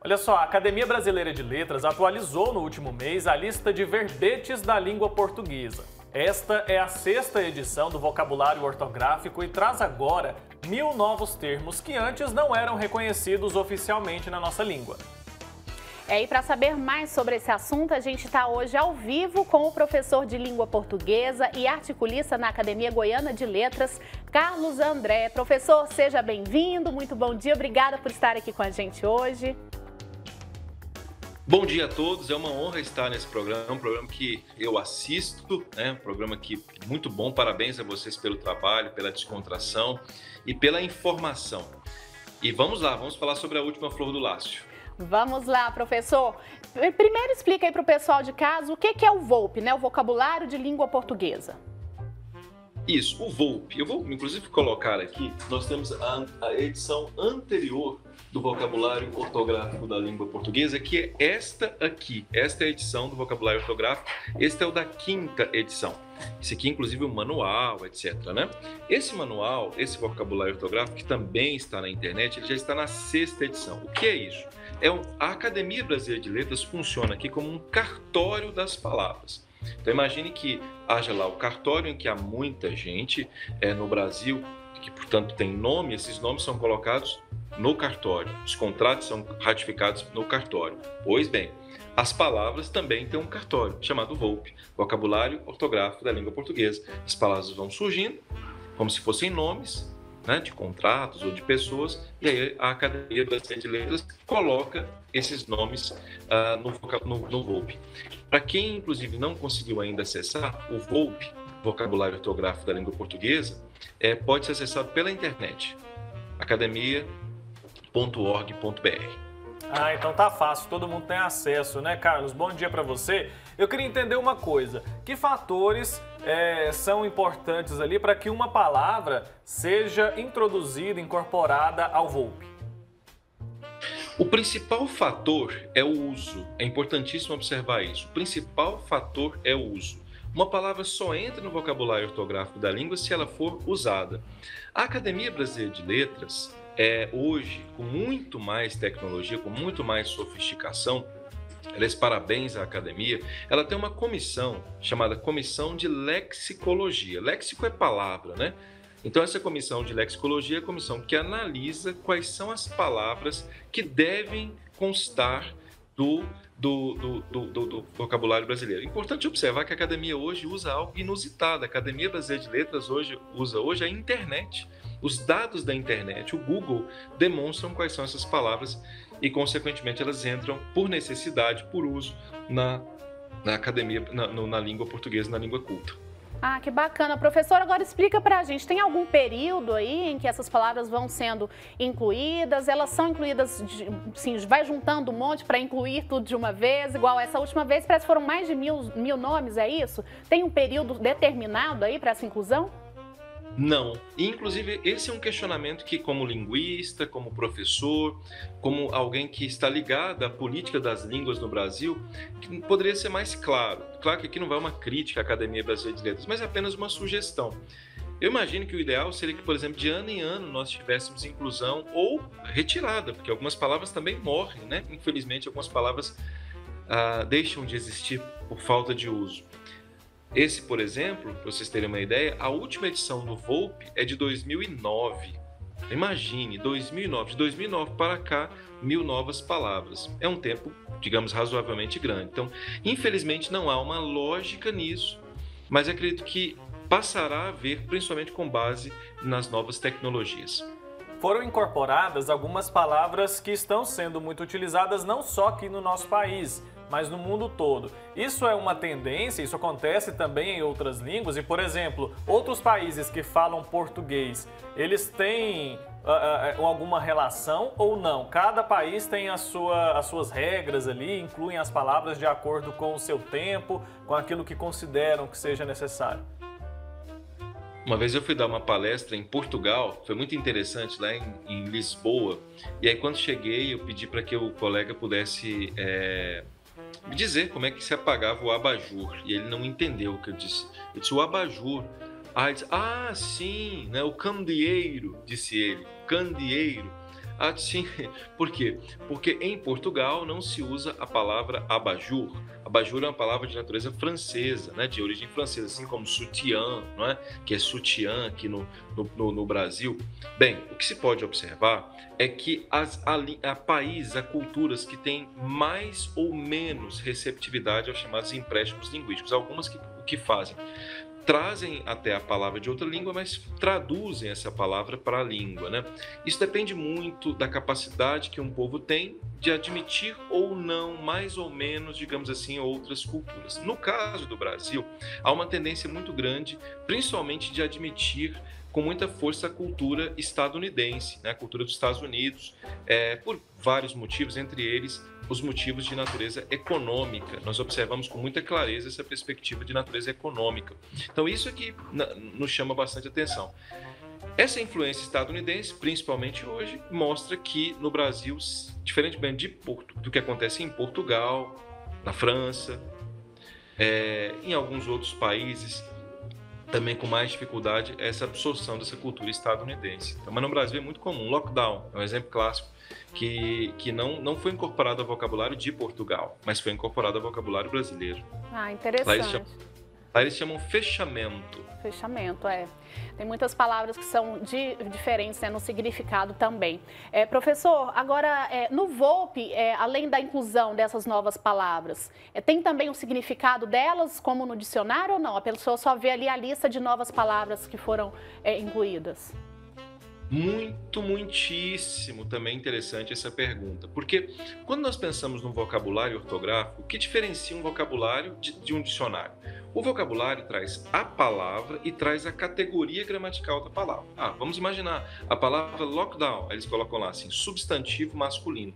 Olha só, a Academia Brasileira de Letras atualizou no último mês a lista de verbetes da língua portuguesa. Esta é a 6ª edição do vocabulário ortográfico e traz agora 1000 novos termos que antes não eram reconhecidos oficialmente na nossa língua. E para saber mais sobre esse assunto, a gente está hoje ao vivo com o professor de língua portuguesa e articulista na Academia Goiana de Letras, Carlos André. Professor, seja bem-vindo, muito bom dia, obrigada por estar aqui com a gente hoje. Bom dia a todos, é uma honra estar nesse programa, um programa que eu assisto, um programa que muito bom, parabéns a vocês pelo trabalho, pela descontração e pela informação. E vamos lá, vamos falar sobre a última flor do Lácio. Vamos lá, professor. Primeiro explica aí para o pessoal de casa o que é o VoLP, o vocabulário de língua portuguesa. Isso, o VoLP. Eu vou inclusive colocar aqui, nós temos a edição anterior do vocabulário ortográfico da língua portuguesa, que é esta aqui. Esta é a edição do vocabulário ortográfico, este é o da 5ª edição. Esse aqui, inclusive, é o manual, etc. Esse manual, esse vocabulário ortográfico, que também está na internet, ele já está na 6ª edição. O que é isso? A Academia Brasileira de Letras funciona aqui como um cartório das palavras. Então imagine que haja lá o cartório em que há muita gente no Brasil, que portanto tem nome, esses nomes são colocados no cartório, os contratos são ratificados no cartório. Pois bem, as palavras também têm um cartório chamado VoLP, Vocabulário Ortográfico da Língua Portuguesa. As palavras vão surgindo como se fossem nomes, de contratos ou de pessoas, e aí a Academia Brasileira de Letras coloca esses nomes no VoLP. Para quem, inclusive, não conseguiu ainda acessar, o VoLP, Vocabulário Ortográfico da Língua Portuguesa, pode ser acessado pela internet, academia.org.br. Então tá fácil, todo mundo tem acesso, né, Carlos? Bom dia para você. Eu queria entender uma coisa, que fatores são importantes ali para que uma palavra seja introduzida, incorporada ao VoLP? O principal fator é o uso, é importantíssimo observar isso. O principal fator é o uso. Uma palavra só entra no vocabulário ortográfico da língua se ela for usada. A Academia Brasileira de Letras, hoje, com muito mais tecnologia, com muito mais sofisticação, aliás, parabéns à academia, ela tem uma comissão chamada Comissão de Lexicologia. Léxico é palavra, Então, essa comissão de lexicologia é a comissão que analisa quais são as palavras que devem constar do vocabulário brasileiro. Importante observar que a academia hoje usa algo inusitado. A Academia Brasileira de Letras usa hoje a internet. Os dados da internet, o Google, demonstram quais são essas palavras e, consequentemente, elas entram por necessidade, por uso na academia, na língua portuguesa, na língua culta. Que bacana. Professor, agora explica pra gente, tem algum período aí em que essas palavras vão sendo incluídas? Elas são incluídas, vai juntando um monte para incluir tudo de uma vez? Igual essa última vez, parece que foram mais de mil nomes, é isso? Tem um período determinado aí para essa inclusão? Não. Inclusive, esse é um questionamento que, como linguista, como professor, como alguém que está ligado à política das línguas no Brasil, que poderia ser mais claro. Claro que aqui não vai uma crítica à Academia Brasileira de Letras, mas é apenas uma sugestão. Eu imagino que o ideal seria que, por exemplo, de ano em ano nós tivéssemos inclusão ou retirada, porque algumas palavras também morrem, Infelizmente, algumas palavras deixam de existir por falta de uso. Esse, por exemplo, para vocês terem uma ideia, a última edição do VoLP é de 2009. Imagine, 2009. De 2009 para cá, 1000 novas palavras. É um tempo, digamos, razoavelmente grande. Então, infelizmente, não há uma lógica nisso, mas acredito que passará a haver, principalmente com base nas novas tecnologias. Foram incorporadas algumas palavras que estão sendo muito utilizadas não só aqui no nosso país, mas no mundo todo. Isso é uma tendência, isso acontece também em outras línguas e, por exemplo, outros países que falam português, eles têm alguma relação ou não? Cada país tem as suas regras ali, incluem as palavras de acordo com o seu tempo, com aquilo que consideram que seja necessário. Uma vez eu fui dar uma palestra em Portugal, foi muito interessante, lá em Lisboa, e aí quando cheguei eu pedi para que o colega pudesse me dizer como é que se apagava o abajur, e ele não entendeu o que eu disse. Eu disse, o abajur. Aí ele disse, sim, o candeeiro, disse ele, candeeiro. Ah, sim. Por quê? Porque em Portugal não se usa a palavra abajur. Abajur é uma palavra de natureza francesa, né? De origem francesa, assim como sutiã, não é? Que é sutiã aqui no Brasil. Bem, o que se pode observar é que há países, há culturas que têm mais ou menos receptividade aos chamados empréstimos linguísticos. Algumas que o que fazem? Trazem até a palavra de outra língua, mas traduzem essa palavra para a língua, né? Isso depende muito da capacidade que um povo tem de admitir ou não, mais ou menos, digamos assim, outras culturas. No caso do Brasil, há uma tendência muito grande, principalmente de admitir com muita força a cultura estadunidense, né? A cultura dos Estados Unidos, por vários motivos, entre eles os motivos de natureza econômica. Nós observamos com muita clareza essa perspectiva de natureza econômica. Então, isso aqui nos chama bastante atenção. Essa influência estadunidense, principalmente hoje, mostra que no Brasil, diferentemente do que acontece em Portugal, na França, em alguns outros países, também com mais dificuldade, essa absorção dessa cultura estadunidense. Então, mas no Brasil é muito comum. Lockdown é um exemplo clássico que não foi incorporado ao vocabulário de Portugal, mas foi incorporado ao vocabulário brasileiro. Ah, interessante. Lá eles chamam fechamento. Fechamento, Tem muitas palavras que são diferentes, né, no significado também. Professor, agora, no VoLP, além da inclusão dessas novas palavras, tem também o significado delas, como no dicionário ou não? A pessoa só vê ali a lista de novas palavras que foram incluídas? Muitíssimo também interessante essa pergunta, porque quando nós pensamos no vocabulário ortográfico, o que diferencia um vocabulário de um dicionário? O vocabulário traz a palavra e traz a categoria gramatical da palavra. Vamos imaginar a palavra lockdown, eles colocam lá assim, substantivo masculino.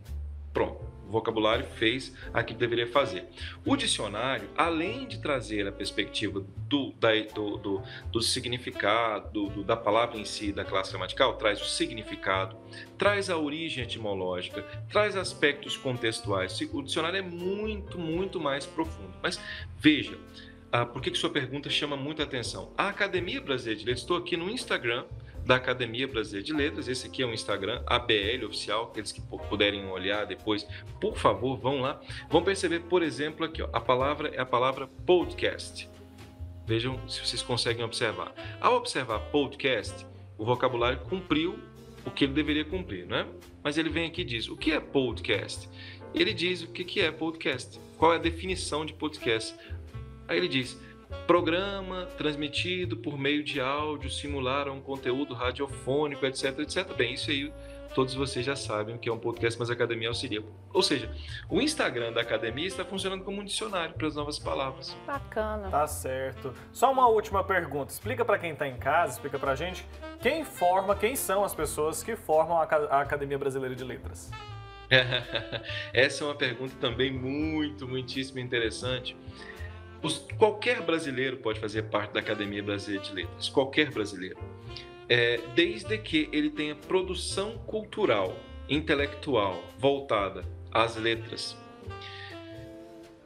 Pronto, o vocabulário fez aquilo que deveria fazer. O dicionário, além de trazer a perspectiva do significado, da palavra em si, da classe gramatical, traz o significado, traz a origem etimológica, traz aspectos contextuais. O dicionário é muito, muito mais profundo. Mas veja, por que sua pergunta chama muita atenção? A Academia Brasileira de Letras, estou aqui no Instagram da Academia Brasileira de Letras, esse aqui é um Instagram, ABL Oficial, aqueles que puderem olhar depois, por favor, vão lá. Vão perceber, por exemplo, aqui, a palavra é a palavra podcast. Vejam se vocês conseguem observar. Ao observar podcast, o vocabulário cumpriu o que ele deveria cumprir, não é? Mas ele vem aqui e diz, o que é podcast? Ele diz o que é podcast, qual é a definição de podcast. Aí ele diz, programa transmitido por meio de áudio, simular um conteúdo radiofônico, etc, etc. Bem, isso aí todos vocês já sabem o que é um podcast, mas a Academia auxilia. Ou seja, o Instagram da Academia está funcionando como um dicionário para as novas palavras. Bacana. Tá certo. Só uma última pergunta. Explica para quem está em casa, explica para a gente, quem são as pessoas que formam a Academia Brasileira de Letras? Essa é uma pergunta também muitíssimo interessante. Qualquer brasileiro pode fazer parte da Academia Brasileira de Letras, qualquer brasileiro, desde que ele tenha produção cultural, intelectual, voltada às letras.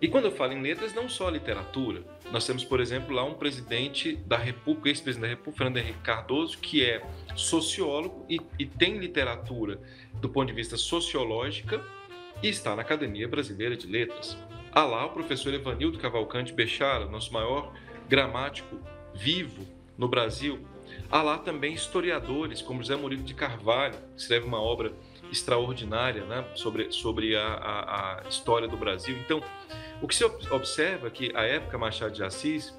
E quando eu falo em letras, não só literatura. Nós temos, por exemplo, lá um presidente da República, ex-presidente da República, Fernando Henrique Cardoso, que é sociólogo e tem literatura do ponto de vista sociológica e está na Academia Brasileira de Letras. Há lá o professor Evanildo Cavalcante Bechara, nosso maior gramático vivo no Brasil. Há lá também historiadores como José Murilo de Carvalho, que escreve uma obra extraordinária, né, sobre a história do Brasil. Então, o que se observa é que a época Machado de Assis,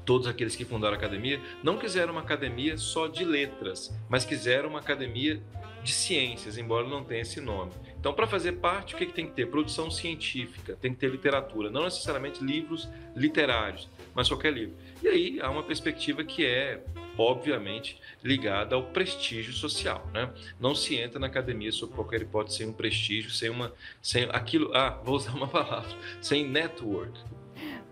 todos aqueles que fundaram a academia, não quiseram uma academia só de letras, mas quiseram uma academia de ciências, embora não tenha esse nome. Então, para fazer parte, o que tem que ter? Produção científica, tem que ter literatura, não necessariamente livros literários, mas qualquer livro. E aí há uma perspectiva que é, obviamente, ligada ao prestígio social, né? Não se entra na academia sob qualquer hipótese sem um prestígio, sem aquilo, vou usar uma palavra, sem network.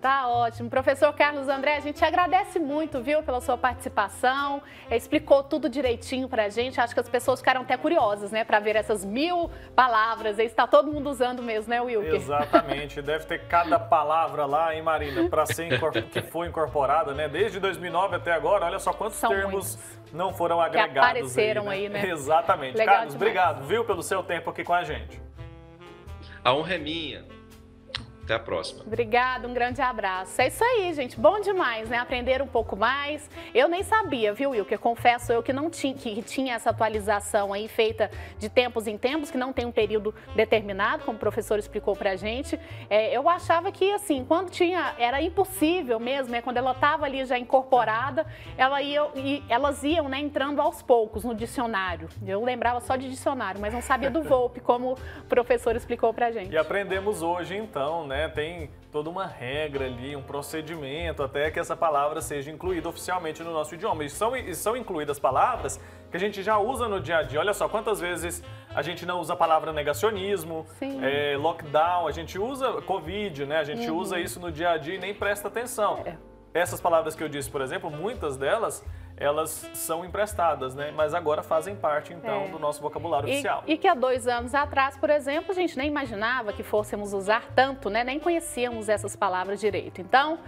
Tá ótimo. Professor Carlos André, a gente agradece muito, viu, pela sua participação. Explicou tudo direitinho pra gente. Acho que as pessoas ficaram até curiosas, né, para ver essas 1000 palavras. Está todo mundo usando mesmo, né, Wilker? Exatamente. Deve ter cada palavra lá, hein, Marina, para ser que foi incorporada, né? Desde 2009 até agora, olha só quantos termos não foram agregados. Que apareceram aí, né? Exatamente. Legal Carlos, demais. obrigado, viu, pelo seu tempo aqui com a gente. A honra é minha. Até a próxima. Obrigada, um grande abraço. É isso aí, gente. Bom demais, né? Aprender um pouco mais. Eu nem sabia, viu, Wilker? Confesso eu que não tinha, que tinha essa atualização aí feita de tempos em tempos, que não tem um período determinado, como o professor explicou pra gente. Eu achava que, assim, quando tinha, era impossível mesmo, quando ela estava ali já incorporada, elas iam, né, entrando aos poucos no dicionário. Eu lembrava só de dicionário, mas não sabia do VoLP, como o professor explicou pra gente. E aprendemos hoje, então, né? Tem toda uma regra ali, um procedimento até que essa palavra seja incluída oficialmente no nosso idioma. E são incluídas palavras que a gente já usa no dia a dia. Olha só quantas vezes a gente não usa a palavra negacionismo, lockdown, a gente usa Covid, né? A gente usa isso no dia a dia e nem presta atenção. Essas palavras que eu disse, por exemplo, muitas delas, elas são emprestadas, né? Mas agora fazem parte, então, do nosso vocabulário oficial. E que há 2 anos atrás, por exemplo, a gente nem imaginava que fôssemos usar tanto, né? Nem conhecíamos essas palavras direito. Então,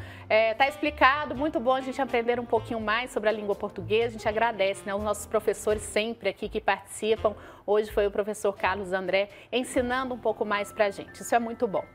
tá explicado, muito bom a gente aprender um pouquinho mais sobre a língua portuguesa. A gente agradece, né, os nossos professores sempre aqui que participam. Hoje foi o professor Carlos André ensinando um pouco mais pra gente. Isso é muito bom.